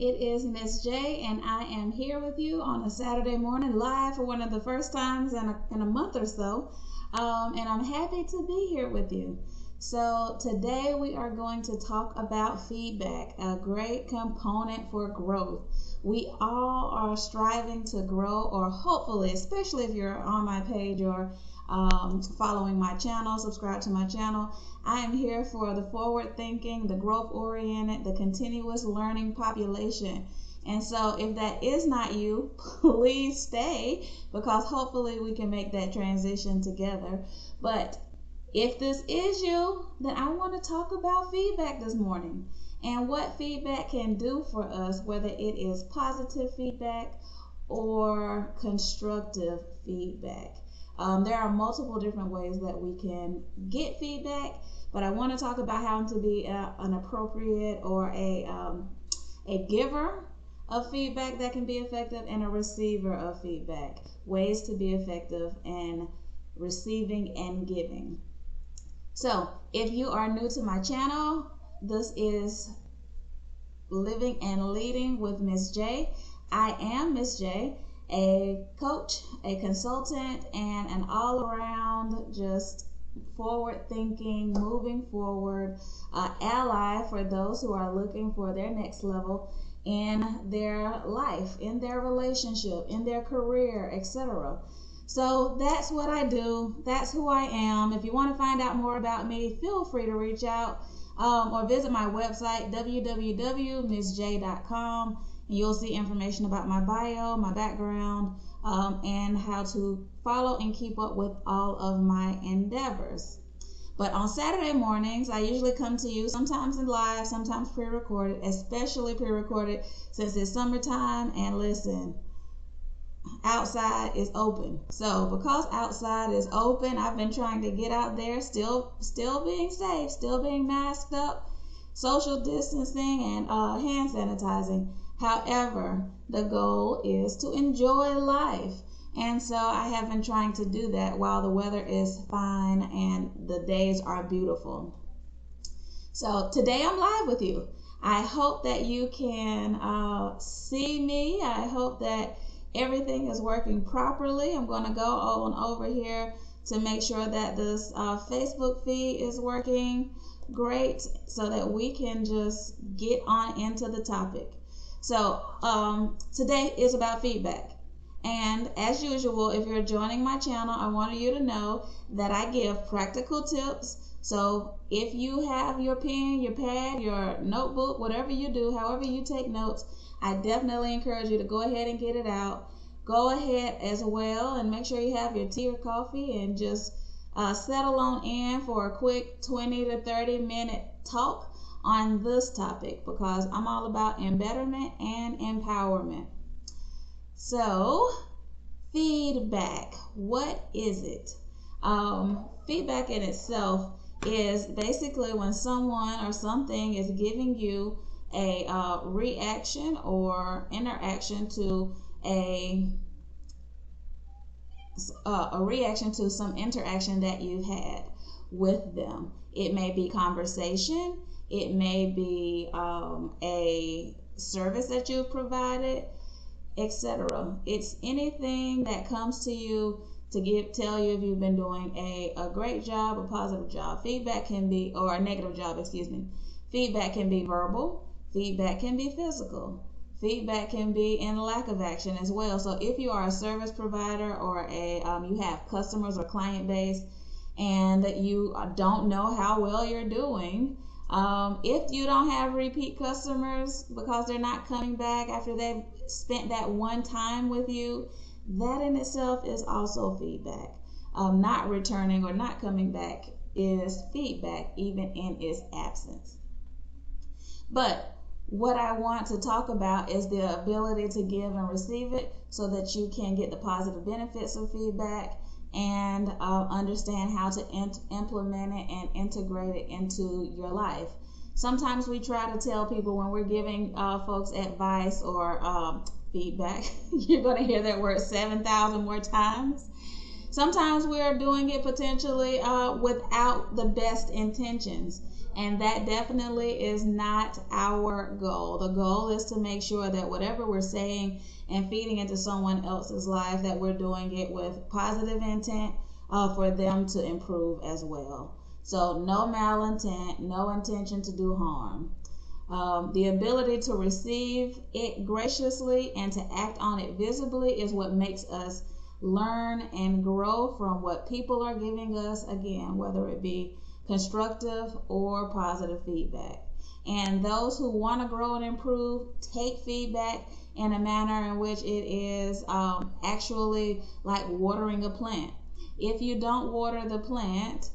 It is Miss J, and I am here with you on a Saturday morning live for one of the first times in a month or so. And I'm happy to be here with you. So today we are going to talk about feedback, a great component for growth. We all are striving to grow, or hopefully, especially if you're on my page or following my channel, subscribe to my channel. I am here for the forward thinking, the growth oriented, the continuous learning population. And so if that is not you, please stay, because hopefully we can make that transition together. But if this is you, then I want to talk about feedback this morning and what feedback can do for us, whether it is positive feedback or constructive feedback. There are multiple different ways that we can get feedback, but I want to talk about how to be an appropriate or a giver of feedback that can be effective and a receiver of feedback, ways to be effective in receiving and giving. So if you are new to my channel, this is Living and Leading with Miss J. I am Miss J, a coach, a consultant, and an all-around just forward-thinking, moving forward ally for those who are looking for their next level in their life, in their relationship, in their career, etc. So that's what I do. That's who I am. If you want to find out more about me, feel free to reach out or visit my website, www.missj.com. And you'll see information about my bio, my background, and how to follow and keep up with all of my endeavors. But on Saturday mornings, I usually come to you, sometimes in live, sometimes pre-recorded, especially pre-recorded since it's summertime. And listen, outside is open. So because outside is open, I've been trying to get out there, still being safe, still being masked up, social distancing, and hand sanitizing. However, the goal is to enjoy life. And so I have been trying to do that while the weather is fine and the days are beautiful. So today I'm live with you. I hope that you can see me. I hope that everything is working properly. I'm going to go on over here to make sure that this Facebook feed is working great so that we can just get on into the topic. So today is about feedback. And as usual, if you're joining my channel, I want you to know that I give practical tips. So if you have your pen, your pad, your notebook, whatever you do, however you take notes, I definitely encourage you to go ahead and get it out. Go ahead as well and make sure you have your tea or coffee and just settle on in for a quick 20 to 30 minute talk on this topic, because I'm all about embetterment and empowerment. So, feedback, what is it? Feedback in itself is basically when someone or something is giving you a reaction or interaction to a reaction to some interaction that you've had with them. It may be conversation, it may be a service that you've provided, etc. It's anything that comes to you to tell you if you've been doing a great job, a positive job. Feedback can be, or a negative job, excuse me. Feedback can be verbal, feedback can be physical. Feedback can be in lack of action as well. So if you are a service provider or you have customers or client base and you don't know how well you're doing, if you don't have repeat customers because they're not coming back after they've spent that one time with you, that in itself is also feedback. Not returning or not coming back is feedback, even in its absence. But what I want to talk about is the ability to give and receive it so that you can get the positive benefits of feedback and understand how to implement it and integrate it into your life. Sometimes we try to tell people when we're giving folks advice or feedback, you're going to hear that word 7,000 more times. Sometimes we are doing it potentially without the best intentions. And that definitely is not our goal. The goal is to make sure that whatever we're saying and feeding into someone else's life, that we're doing it with positive intent for them to improve as well. So no malintent, no intention to do harm. The ability to receive it graciously and to act on it visibly is what makes us learn and grow from what people are giving us, again, whether it be constructive or positive feedback. And those who want to grow and improve take feedback in a manner in which it is actually like watering a plant. If you don't water the plant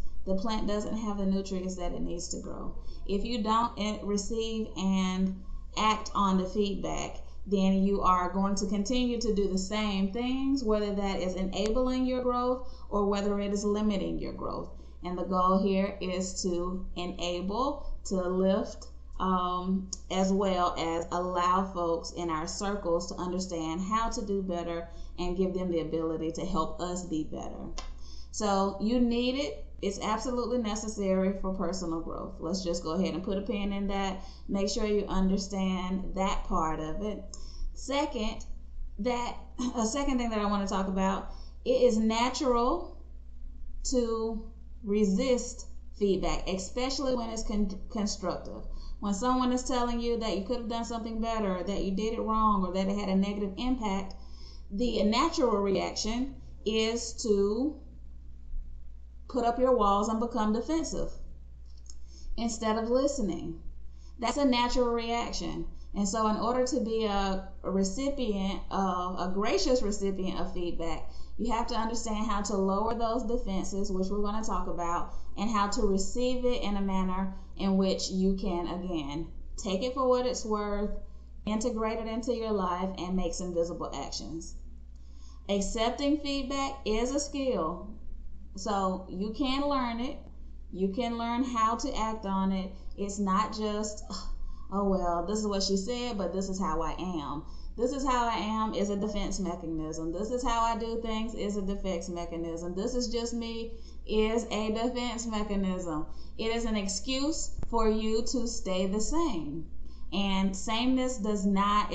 doesn't have the nutrients that it needs to grow. If you don't receive and act on the feedback, then you are going to continue to do the same things, whether that is enabling your growth or whether it is limiting your growth. And the goal here is to enable, to lift, as well as allow folks in our circles to understand how to do better and give them the ability to help us be better. So you need it. It's absolutely necessary for personal growth. Let's just go ahead and put a pin in that. Make sure you understand that part of it. Second thing that I want to talk about, it is natural to resist feedback, especially when it's constructive. When someone is telling you that you could have done something better, that you did it wrong, or that it had a negative impact, the natural reaction is to put up your walls and become defensive instead of listening. That's a natural reaction. And so in order to be a gracious recipient of feedback, you have to understand how to lower those defenses, which we're going to talk about, and how to receive it in a manner in which you can, again, take it for what it's worth, integrate it into your life, and make some visible actions. Accepting feedback is a skill. So you can learn it. You can learn how to act on it. It's not just, oh, well, this is what she said, but this is how I am. This is how I am is a defense mechanism. This is how I do things is a defense mechanism. This is just me is a defense mechanism. It is an excuse for you to stay the same. And sameness is not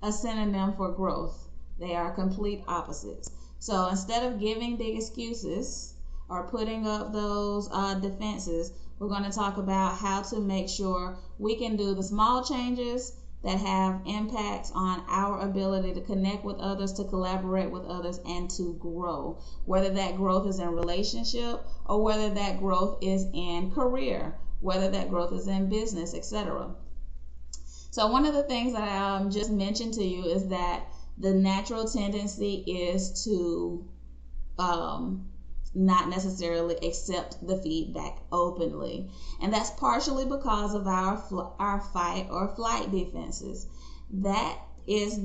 a synonym for growth. They are complete opposites. So instead of giving the excuses or putting up those defenses, we're going to talk about how to make sure we can do the small changes that have impacts on our ability to connect with others, to collaborate with others, and to grow. Whether that growth is in relationship or whether that growth is in career, whether that growth is in business, etc. So one of the things that I just mentioned to you is that the natural tendency is to not necessarily accept the feedback openly. And that's partially because of our fight or flight defenses. That is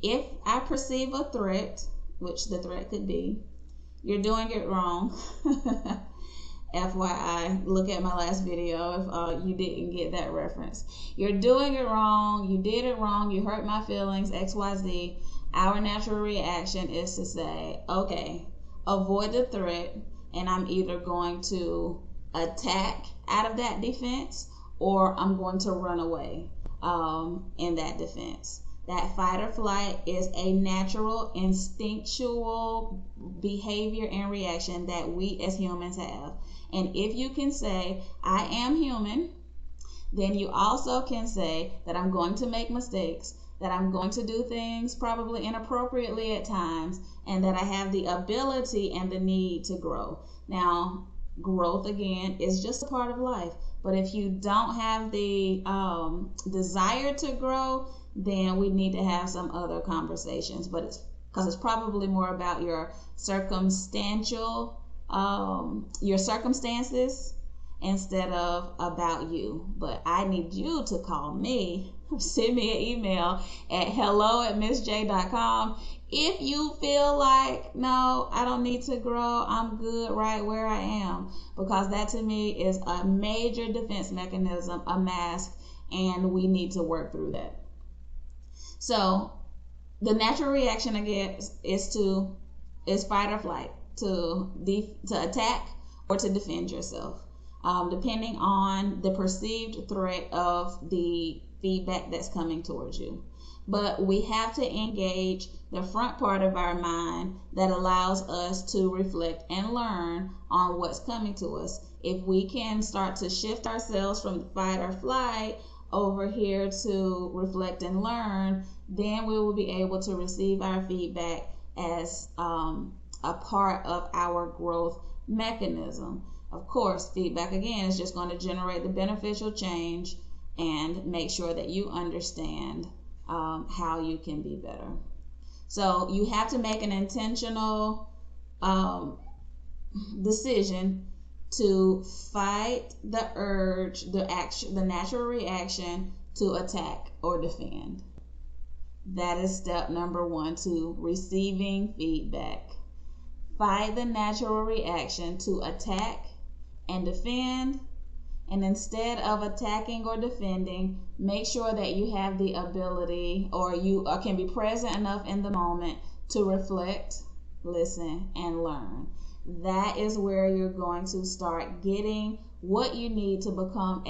if I perceive a threat, which the threat could be, you're doing it wrong. FYI, look at my last video if you didn't get that reference. You're doing it wrong, you did it wrong, you hurt my feelings, XYZ. Our natural reaction is to say, okay, avoid the threat, and I'm either going to attack out of that defense or I'm going to run away in that defense. That fight or flight is a natural, instinctual behavior and reaction that we as humans have. And if you can say, I am human, then you also can say that I'm going to make mistakes, that I'm going to do things probably inappropriately at times, and that I have the ability and the need to grow. Now, growth, again, is just a part of life. But if you don't have the desire to grow, then we need to have some other conversations. But because it's probably more about your circumstances instead of about you. But I need you to call me, send me an email at hello@missj.com if you feel like, no, I don't need to grow, I'm good right where I am. Because that to me is a major defense mechanism, a mask, and we need to work through that. So the natural reaction, again, is to is fight or flight, to attack or to defend yourself, depending on the perceived threat of the feedback that's coming towards you. But we have to engage the front part of our mind that allows us to reflect and learn on what's coming to us. If we can start to shift ourselves from fight or flight over here to reflect and learn, then we will be able to receive our feedback as a part of our growth mechanism. Of course, feedback again is just going to generate the beneficial change and make sure that you understand how you can be better. So you have to make an intentional decision to fight the urge, the natural reaction to attack or defend. That is step number 1 to receiving feedback. Fight the natural reaction to attack and defend. And instead of attacking or defending, make sure that you have the ability, or you can be present enough in the moment to reflect, listen, and learn. That is where you're going to start getting what you need to become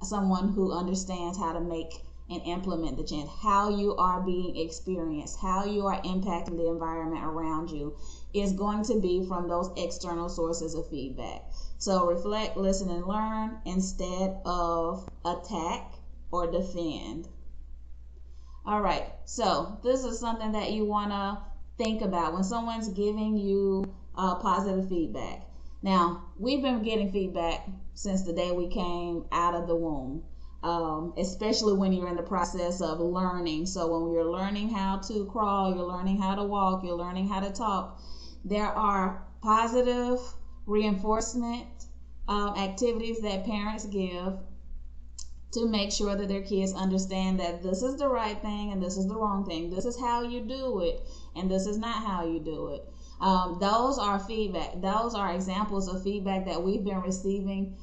someone who understands how to make and implement the change, how you are being experienced, how you are impacting the environment around you is going to be from those external sources of feedback. So reflect, listen, and learn instead of attack or defend. All right, so this is something that you want to think about when someone's giving you positive feedback. Now, we've been getting feedback since the day we came out of the womb. Especially when you're in the process of learning. So when you're learning how to crawl, you're learning how to walk, you're learning how to talk, there are positive reinforcement activities that parents give to make sure that their kids understand that this is the right thing and this is the wrong thing. This is how you do it and this is not how you do it. Those are feedback. Those are examples of feedback that we've been receiving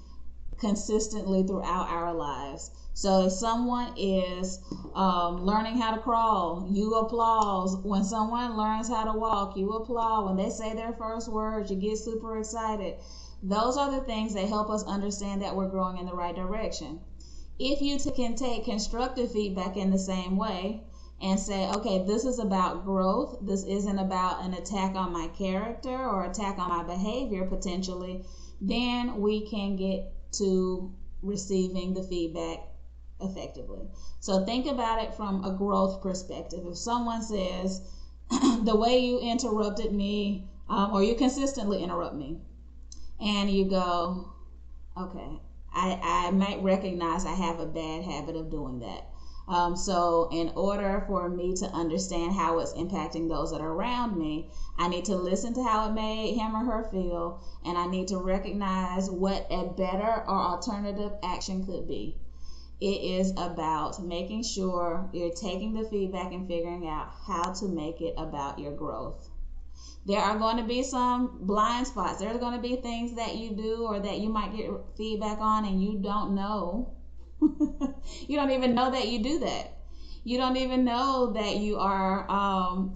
consistently throughout our lives. So if someone is learning how to crawl, you applaud. When someone learns how to walk, you applaud. When they say their first words, you get super excited. Those are the things that help us understand that we're growing in the right direction. If you can take constructive feedback in the same way and say, okay, this is about growth. This isn't about an attack on my character or attack on my behavior potentially, then we can get to receiving the feedback effectively. So think about it from a growth perspective. If someone says, the way you interrupted me, or you consistently interrupt me, and you go, okay, I might recognize I have a bad habit of doing that. So in order for me to understand how it's impacting those that are around me, I need to listen to how it made him or her feel, and I need to recognize what a better or alternative action could be. It is about making sure you're taking the feedback and figuring out how to make it about your growth. There are going to be some blind spots. There's going to be things that you do or that you might get feedback on and you don't know. You don't even know that you do that. You don't even know that you are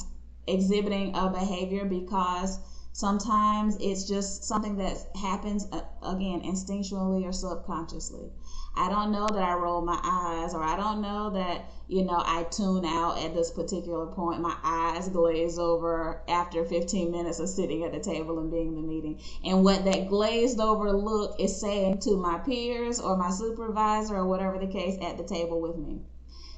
exhibiting a behavior because sometimes it's just something that happens, again, instinctually or subconsciously. I don't know that I roll my eyes, or I don't know that, I tune out at this particular point. My eyes glaze over after 15 minutes of sitting at the table and being in the meeting. And what that glazed over look is saying to my peers or my supervisor or whatever the case at the table with me.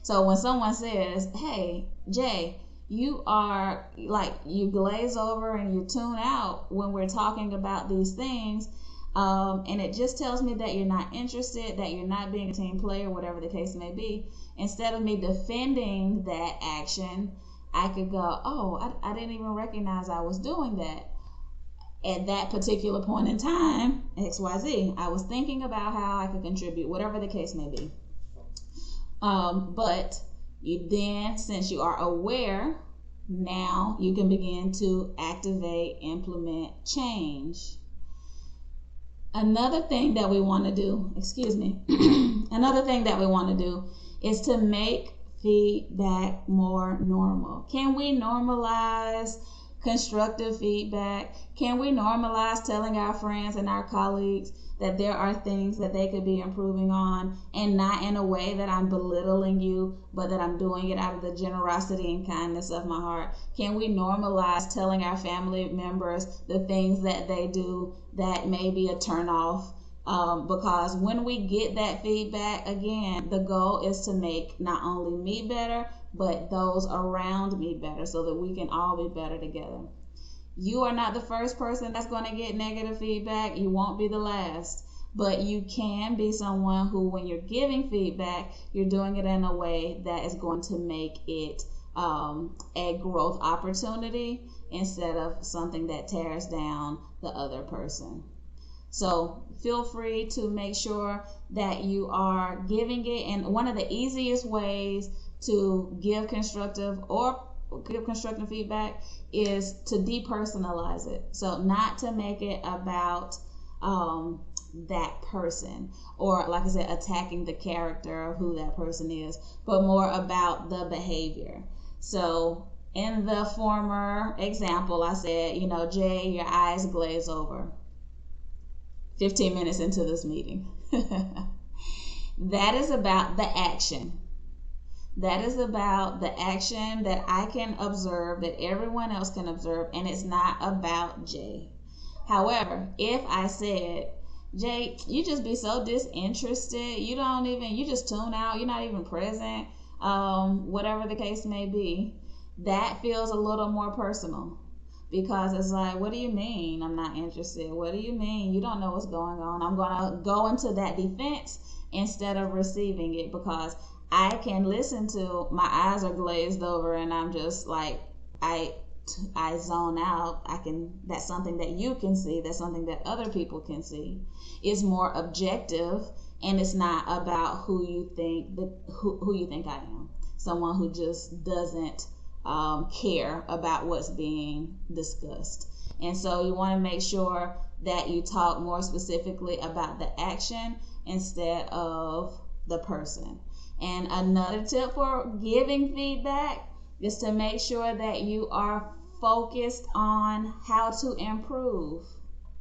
So when someone says, hey, Jay, you are like, you glaze over and you tune out when we're talking about these things, and it just tells me that you're not interested, that you're not being a team player, whatever the case may be. Instead of me defending that action, I could go, oh, I didn't even recognize I was doing that. At that particular point in time, XYZ, I was thinking about how I could contribute, whatever the case may be. But you then, since you are aware, now you can begin to activate, implement change. Another thing that we want to do, another thing that we want to do is to make feedback more normal? Can we normalize constructive feedback? Can we normalize telling our friends and our colleagues that there are things that they could be improving on, and not in a way that I'm belittling you, but that I'm doing it out of the generosity and kindness of my heart? Can we normalize telling our family members the things that they do that may be a turnoff? Because when we get that feedback, again, the goal is to make not only me better, but those around me better, so that we can all be better together. You are not the first person that's going to get negative feedback. You won't be the last. But you can be someone who, when you're giving feedback, you're doing it in a way that is going to make it a growth opportunity instead of something that tears down the other person. So feel free to make sure that you are giving it. And one of the easiest ways to give constructive feedback is to depersonalize it. So not to make it about that person, or like I said, attacking the character of who that person is, but more about the behavior. So in the former example, I said, Jay, your eyes glaze over 15 minutes into this meeting. That is about the action. That is about the action that I can observe, that everyone else can observe, and it's not about Jay. However, if I said, Jay, you just be so disinterested, you just tune out, you're not even present, whatever the case may be, that feels a little more personal. Because it's like, what do you mean I'm not interested? What do you mean you don't know what's going on? I'm going to go into that defense instead of receiving it, because I can listen to my eyes are glazed over and I'm just like, I zone out. That's something that you can see. That's something that other people can see. It's more objective, and it's not about who you think I am. Someone who just doesn't care about what's being discussed. And so you want to make sure that you talk more specifically about the action instead of the person. And another tip for giving feedback is to make sure that you are focused on how to improve,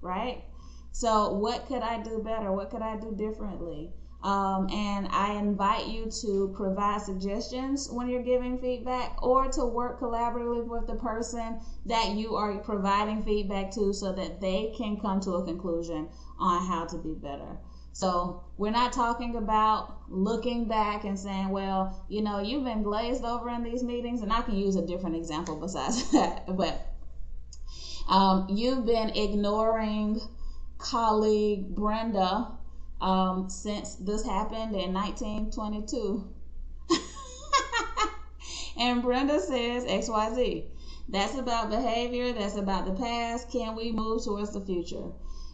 right? So what could I do better? What could I do differently? And I invite you to provide suggestions when you're giving feedback, or to work collaboratively with the person that you are providing feedback to, so that they can come to a conclusion on how to be better. So we're not talking about looking back and saying, well, you've been glazed over in these meetings, and I can use a different example besides that, but you've been ignoring colleague Brenda since this happened in 1922. And Brenda says XYZ. That's about behavior. That's about the past. Can we move towards the future?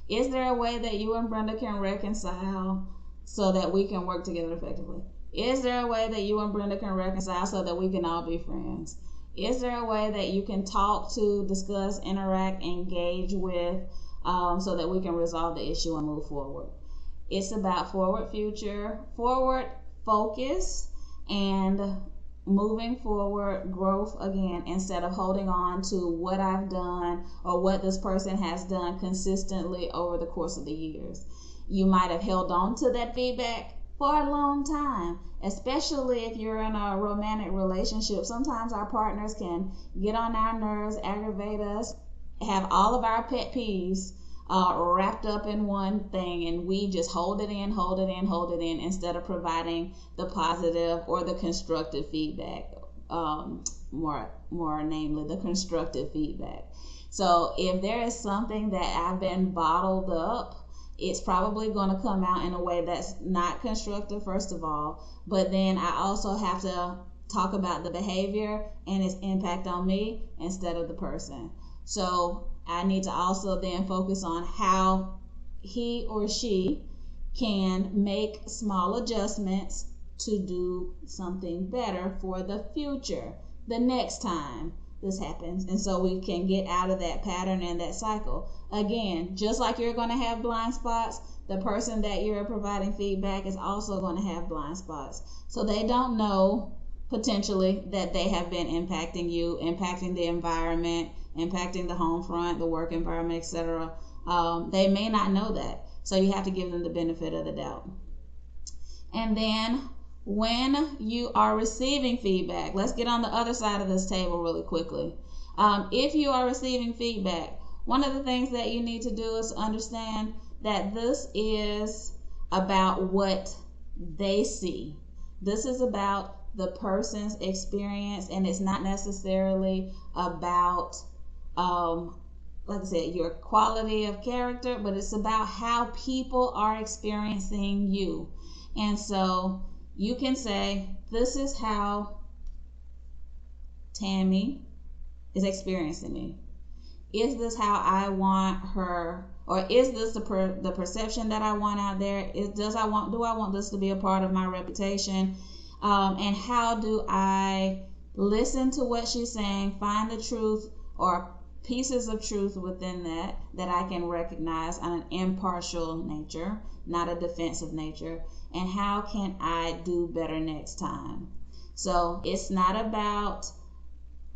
Is there a way that you and Brenda can reconcile so that we can work together effectively? Is there a way that you and Brenda can reconcile so that we can all be friends? Is there a way that you can talk to, discuss, interact, engage with, so that we can resolve the issue and move forward? It's about forward focus, and moving forward, growth again, instead of holding on to what I've done or what this person has done consistently over the course of the years. You might have held on to that feedback for a long time, especially if you're in a romantic relationship. Sometimes our partners can get on our nerves, aggravate us, have all of our pet peeves wrapped up in one thing, and we just hold it in instead of providing the positive or the constructive feedback, more namely the constructive feedback. So if there is something that I've been bottled up, it's probably going to come out in a way that's not constructive, first of all, but then I also have to talk about the behavior and its impact on me instead of the person. So I need to also then focus on how he or she can make small adjustments to do something better for the future, the next time this happens. And so we can get out of that pattern and that cycle. Again, just like you're going to have blind spots, the person that you're providing feedback is also going to have blind spots. So they don't know potentially that they have been impacting you, impacting the environment, impacting the home front, the work environment, etc. They may not know that. So you have to give them the benefit of the doubt. And then when you are receiving feedback, let's get on the other side of this table really quickly. If you are receiving feedback, one of the things that you need to do is understand that this is about what they see. This is about the person's experience, and it's not necessarily about like I said, your quality of character, but it's about how people are experiencing you. And so you can say, this is how Tammy is experiencing me. Is this how I want her, or is this the perception that I want out there? Do I want this to be a part of my reputation? And how do I listen to what she's saying, find the truth or pieces of truth within that I can recognize on an impartial nature, not a defensive nature, and how can I do better next time? So it's not about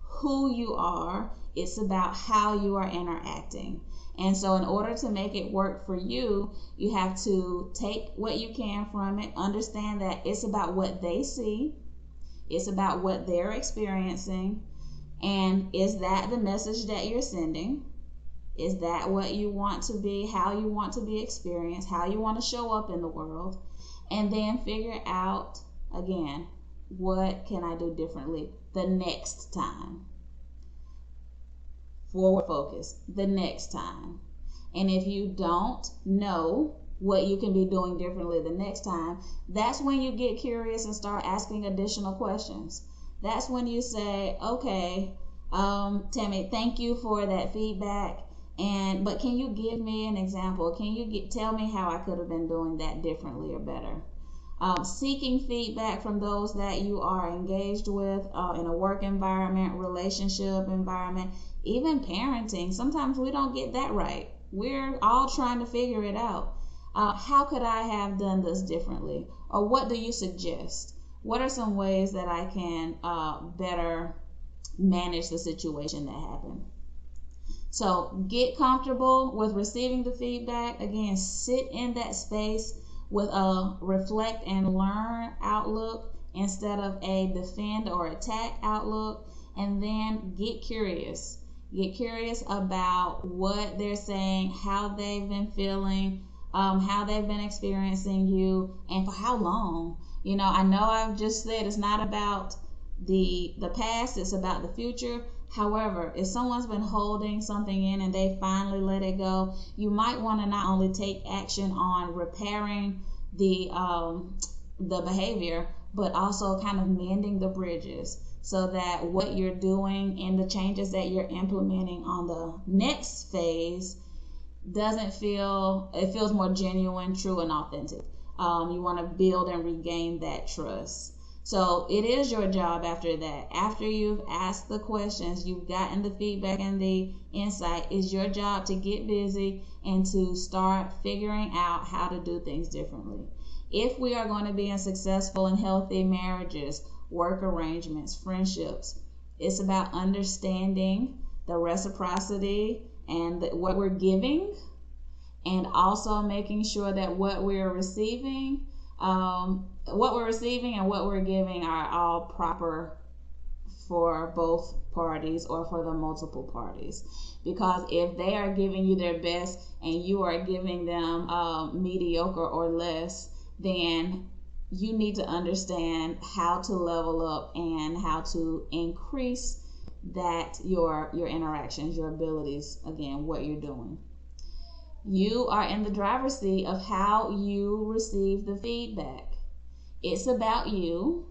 who you are, it's about how you are interacting. And so in order to make it work for you, you have to take what you can from it, understand that it's about what they see, it's about what they're experiencing. And is that the message that you're sending? Is that what you want to be, how you want to be experienced, how you want to show up in the world? And then figure out, again, what can I do differently the next time? Forward focus, the next time. And if you don't know what you can be doing differently the next time, that's when you get curious and start asking additional questions. That's when you say, okay, Tammy, thank you for that feedback. But can you give me an example? Can you tell me how I could have been doing that differently or better? Seeking feedback from those that you are engaged with in a work environment, relationship environment, even parenting. Sometimes we don't get that right. We're all trying to figure it out. How could I have done this differently? Or what do you suggest? What are some ways that I can better manage the situation that happened? So get comfortable with receiving the feedback. Again, sit in that space with a reflect and learn outlook instead of a defend or attack outlook. And then get curious. Get curious about what they're saying, how they've been feeling, how they've been experiencing you, and for how long. You know, I know I've just said it's not about the past, it's about the future. However, if someone's been holding something in and they finally let it go, you might want to not only take action on repairing the behavior, but also kind of mending the bridges so that what you're doing and the changes that you're implementing on the next phase feels more genuine, true, and authentic. You want to build and regain that trust. So it is your job after that. After you've asked the questions, you've gotten the feedback and the insight, it's your job to get busy and to start figuring out how to do things differently. If we are going to be in successful and healthy marriages, work arrangements, friendships, it's about understanding the reciprocity and what we're giving, and also making sure that what we're receiving and what we're giving are all proper for both parties or for the multiple parties. Because if they are giving you their best and you are giving them mediocre or less, then you need to understand how to level up and how to increase that your interactions, your abilities, again, what you're doing. You are in the driver's seat of how you receive the feedback. It's about you,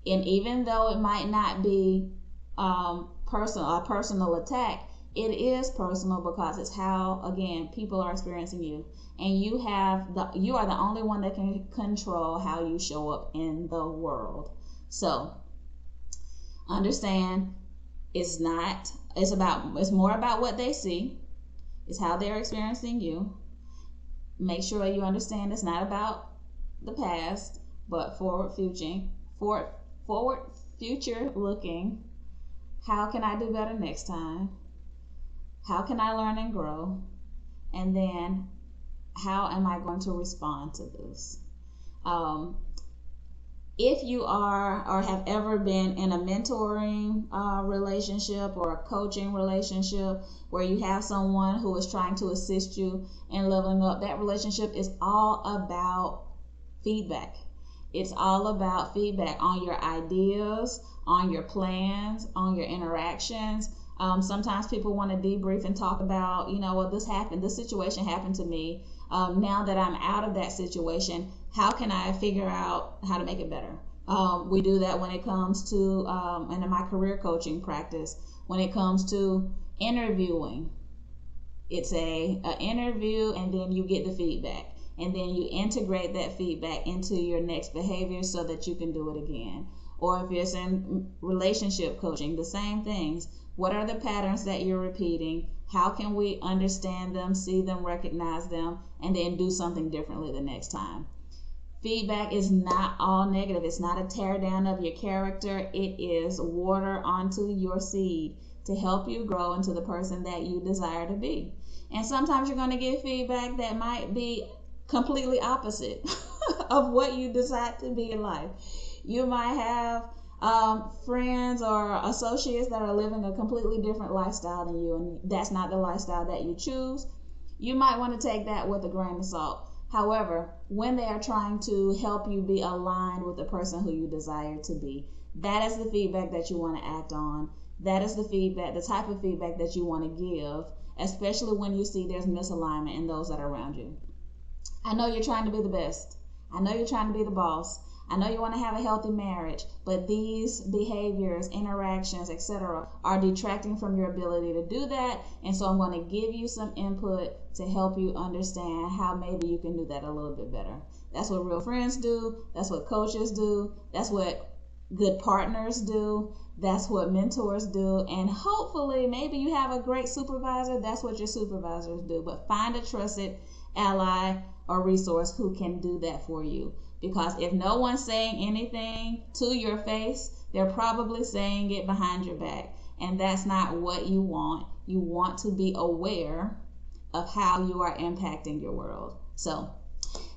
and even though it might not be a personal attack, it is personal because it's how, again, people are experiencing you, and you are the only one that can control how you show up in the world. So understand, it's more about what they see. It's how they're experiencing you. Make sure you understand it's not about the past, but forward forward, future looking. How can I do better next time? How can I learn and grow? And then how am I going to respond to this? If you are or have ever been in a mentoring relationship or a coaching relationship where you have someone who is trying to assist you in leveling up, that relationship is all about feedback. It's all about feedback on your ideas, on your plans, on your interactions. Sometimes people want to debrief and talk about, well, this situation happened to me. Now that I'm out of that situation, how can I figure out how to make it better? We do that when it comes to, in my career coaching practice, when it comes to interviewing. It's a interview, and then you get the feedback. And then you integrate that feedback into your next behavior so that you can do it again. Or if it's in relationship coaching, the same things. What are the patterns that you're repeating? How can we understand them, see them, recognize them, and then do something differently the next time? Feedback is not all negative. It's not a tear down of your character. It is water onto your seed to help you grow into the person that you desire to be. And sometimes you're going to get feedback that might be completely opposite of what you decide to be in life. You might have friends or associates that are living a completely different lifestyle than you, and that's not the lifestyle that you choose. You might want to take that with a grain of salt. However, when they are trying to help you be aligned with the person who you desire to be, that is the feedback that you want to act on. That is the feedback, the type of feedback that you want to give, especially when you see there's misalignment in those that are around you. I know you're trying to be the best. I know you're trying to be the boss. I know you want to have a healthy marriage, but these behaviors, interactions, etc. are detracting from your ability to do that. And so I'm going to give you some input to help you understand how maybe you can do that a little bit better. That's what real friends do. That's what coaches do. That's what good partners do. That's what mentors do. And hopefully, maybe you have a great supervisor. That's what your supervisors do. But find a trusted ally or resource who can do that for you. Because if no one's saying anything to your face, they're probably saying it behind your back. And that's not what you want. You want to be aware of how you are impacting your world. So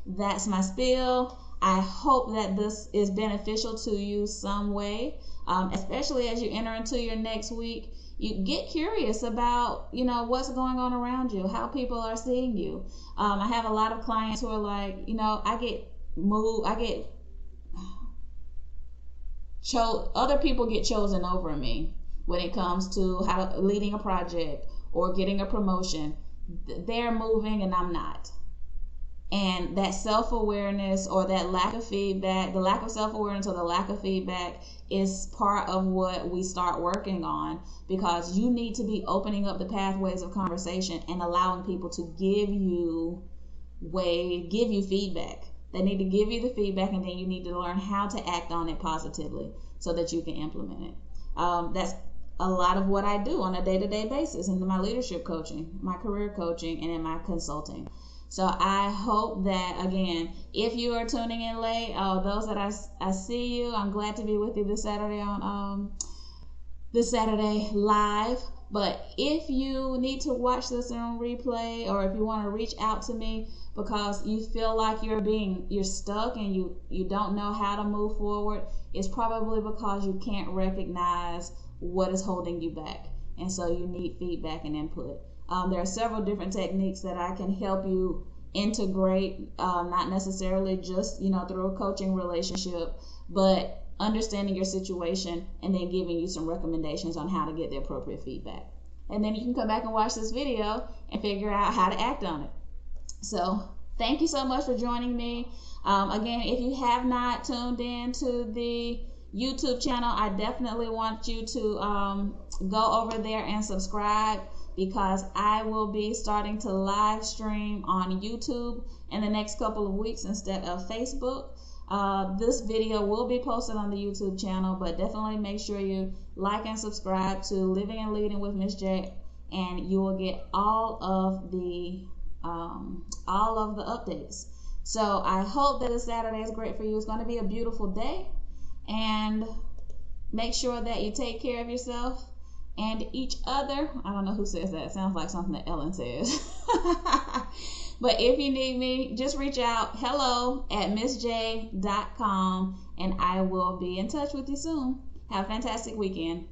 that's my spiel. I hope that this is beneficial to you some way, especially as you enter into your next week. You get curious about, what's going on around you, how people are seeing you. I have a lot of clients who are like, other people get chosen over me when it comes to leading a project or getting a promotion. They're moving and I'm not. And that self-awareness or that lack of feedback, the lack of self-awareness or the lack of feedback is part of what we start working on, because you need to be opening up the pathways of conversation and allowing people to give you feedback. They need to give you the feedback, and then you need to learn how to act on it positively so that you can implement it. That's a lot of what I do on a day-to-day basis in my leadership coaching, my career coaching, and in my consulting. So I hope that, again, if you are tuning in late, those that I see you, I'm glad to be with you this Saturday live. But if you need to watch this on replay, or if you want to reach out to me because you feel like you're stuck and you don't know how to move forward, it's probably because you can't recognize what is holding you back. And so you need feedback and input. There are several different techniques that I can help you integrate, not necessarily just, through a coaching relationship, but understanding your situation and then giving you some recommendations on how to get the appropriate feedback. And then you can come back and watch this video and figure out how to act on it. So thank you so much for joining me. Again, if you have not tuned in to the YouTube channel, I definitely want you to go over there and subscribe, because I will be starting to live stream on YouTube in the next couple of weeks instead of Facebook. This video will be posted on the YouTube channel, but definitely make sure you like and subscribe to Living and Leading with Miss J, and you will get all of the updates. So I hope that this Saturday is great for you. It's going to be a beautiful day, and make sure that you take care of yourself and each other. I don't know who says that. It sounds like something that Ellen says. But if you need me, just reach out, hello@missj.com, and I will be in touch with you soon. Have a fantastic weekend.